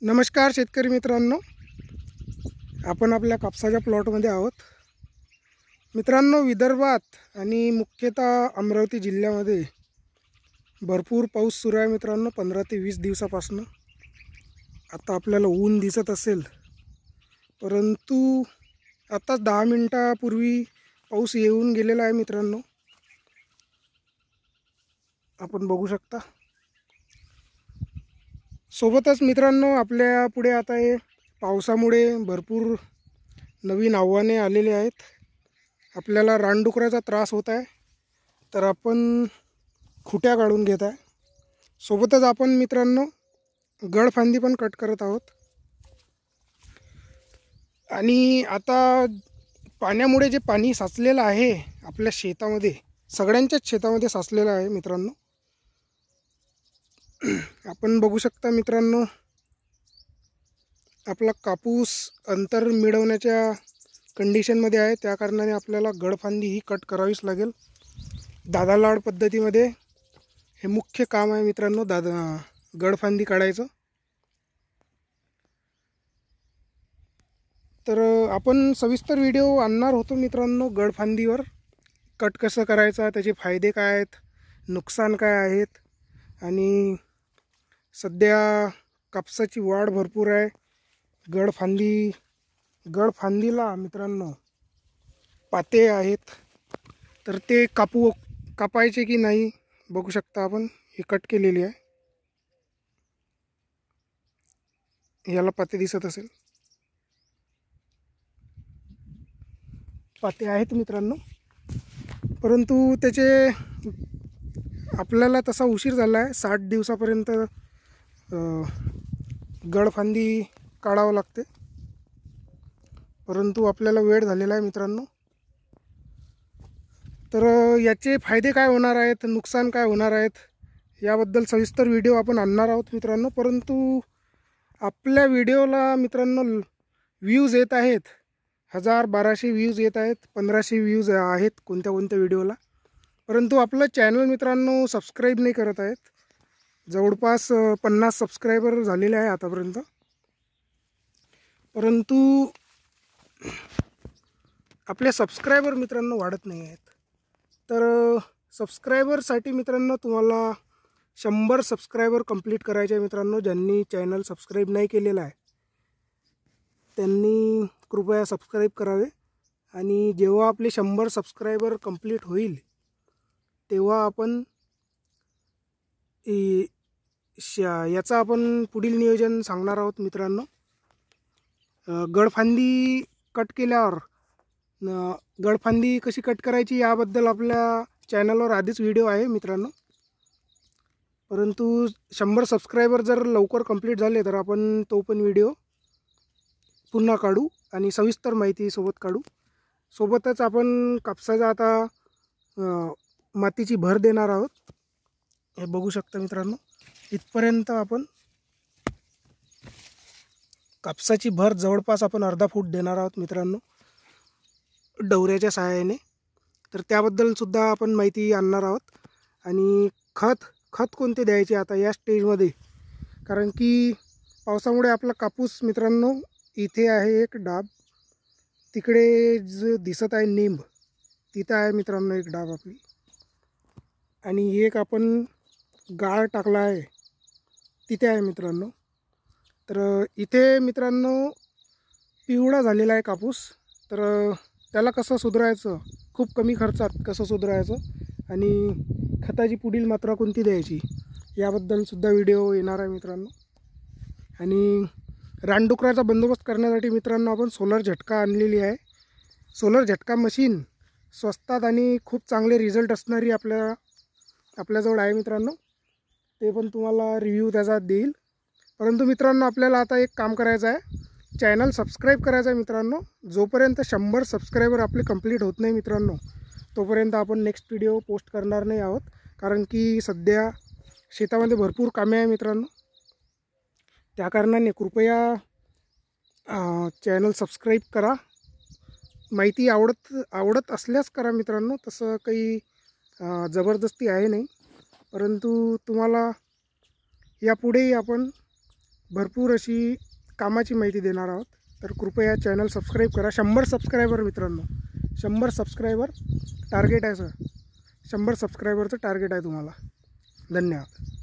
नमस्कार शेतकरी मित्रांनो, आपण आपल्या कापसाच्या प्लॉटमध्ये आहोत. मित्रांनो, विदर्भात आणि मुख्यतः अमरावती जिल्ह्यामध्ये भरपूर पाऊस सुरू आहे. मित्रांनो, 15 ते 20 दिवसापासून आता आपल्याला ऊन दिसत असेल, परंतु आता 10 मिनिटापूर्वी पाऊस येऊन गेलेला आहे. मित्रांनो, आपण बघू शकता. सोबतच मित्रांनो, आपल्या पुढे आता हे पावसामुळे भरपूर नवीन आव्हाने आलेले आहेत. आपल्याला रानडुकराचा त्रास होत आहे, तर आपण खुट्या काढून घेत आहे. सोबतच आपण मित्रांनो गळफांदी पण कट करत आहोत. आणि आता पाण्यामुळे जे पाणी साचलेलं आहे आपल्या शेतामध्ये, सगळ्यांच्याच शेतामध्ये साचलेलं आहे मित्रांनो. आपण बघू शकता मित्रांनो, आपला कापूस अंतर मिळवण्याच्या कंडिशनमध्ये आहे. त्या कारणाने आपल्याला गळफांदी ही कट करावीच लागेल. दादालाड पद्धतीमध्ये हे मुख्य काम आहे मित्रांनो, गळफांदी काढायचं. तर आपण सविस्तर व्हिडिओ आणणार होतो मित्रांनो गळफांदीवर. कट कसं करायचा, त्याचे फायदे काय आहेत, नुकसान काय आहेत, आणि सध्या कापसाची वाढ भरपूर आहे. गळफांदीला मित्रांनो पाते आहेत, तर ते कापायचे की नाही बघू शकता आपण. हे कट केलेली आहे, याला पाते दिसत असेल, पाते आहेत मित्रांनो. परंतु त्याचे आपल्याला तसा उशीर झाला आहे. 60 दिवसापर्यंत गळफांदी काढावं लागते, परंतु आपल्याला वेळ झालेला आहे मित्रांनो. तर याचे फायदे काय होणार आहेत, नुकसान काय होणार आहेत, याबद्दल सविस्तर व्हिडिओ आपण आणणार आहोत मित्रांनो. परंतु आपल्या व्हिडिओला मित्रांनो व्ह्यूज येत आहेत, 1000-1200 व्ह्यूज येत आहेत, 1500 व्ह्यूज आहेत कोणत्या व्हिडिओला. परंतु आपलं चॅनल मित्रांनो सबस्क्राईब नाही करत आहेत. जवळपास 50 सबस्क्रायबर झालेले आहे आतापर्यंत, परंतु आपले सबस्क्रायबर मित्रांनो वाढत नाही आहेत. तर सबस्क्रायबरसाठी मित्रांनो तुम्हाला 100 सबस्क्रायबर कंप्लीट करायचे आहे मित्रांनो. ज्यांनी चॅनल सबस्क्राईब नाही केलेलं आहे त्यांनी कृपया सबस्क्राईब करावे. आणि जेव्हा आपले 100 सबस्क्रायबर कंप्लीट होईल तेव्हा आपण याचा आपण पुढील नियोजन सांगणार आहोत मित्रांनो. गळफांदी कट केल्यावर गळफांदी कशी कट करायची याबद्दल आपल्या चॅनलवर आधीच व्हिडिओ आहे मित्रांनो. परंतु 100 सबस्क्रायबर जर लवकर कंप्लीट झाले तर आपण तो पण व्हिडिओ पुन्हा काढू आणि सविस्तर माहिती सोबत काढू. सोबतच आपण कापसाचा आता मातीची भर देणार आहोत. हे बघू शकता मित्रांनो, इथपर्यंत आपण कापसाची भर जवळपास आपण अर्धा फूट देणार आहोत मित्रांनो डवऱ्याच्या सहाय्याने. तर त्याबद्दल सुद्धा आपण माहिती आणणार आहोत. आणि खत कोणते द्यायचे आता या स्टेजमध्ये, कारण की पावसामुळे आपला कापूस मित्रांनो, इथे आहे एक डाब, तिकडे जो दिसत आहे निंब, तिथं आहे मित्रांनो एक डाब आपली, आणि एक आपण गाळ टाकला आहे तिथे आहे मित्रांनो. तर इथे मित्रांनो पिवळा झालेला आहे कापूस. तर त्याला कसं सुधारायचं, खूप कमी खर्चात कसं सुधारायचं आणि खताची पुढील मात्रा कोणती द्यायची याबद्दल सुद्धा व्हिडिओ येणार आहे मित्रांनो. आणि रानडुकराचा बंदोबस्त करण्यासाठी मित्रांनो आपण सोलर झटका आणलेली आहे. सोलर झटका मशीन स्वस्तात आणि खूप चांगले रिझल्ट असणारी आपल्याजवळ आहे मित्रांनो. ते पण तुम्हाला रिव्ह्यू त्याचा देईल. परंतु मित्रांनो आपल्याला आता एक काम करायचं आहे, चॅनल सबस्क्राईब करायचं आहे मित्रांनो. जोपर्यंत 100 सबस्क्रायबर आपले कंप्लीट होत नाही मित्रांनो तोपर्यंत आपण नेक्स्ट व्हिडिओ पोस्ट करणार नाही आहोत. कारण की सध्या शेतामध्ये भरपूर कामे आहे मित्रांनो. त्या कारणाने कृपया चॅनल सबस्क्राईब करा. माहिती आवडत असल्यास करा मित्रांनो, तसं काही जबरदस्ती आहे नाही. परंतु तुम्हाला यापुढेही आपण भरपूर अशी कामाची माहिती देणार आहोत. तर कृपया चॅनल सबस्क्राईब करा. 100 सबस्क्रायबर मित्रांनो, 100 सबस्क्रायबर टार्गेट आहे सर. 100 सबस्क्रायबरचं टार्गेट आहे तुम्हाला. धन्यवाद.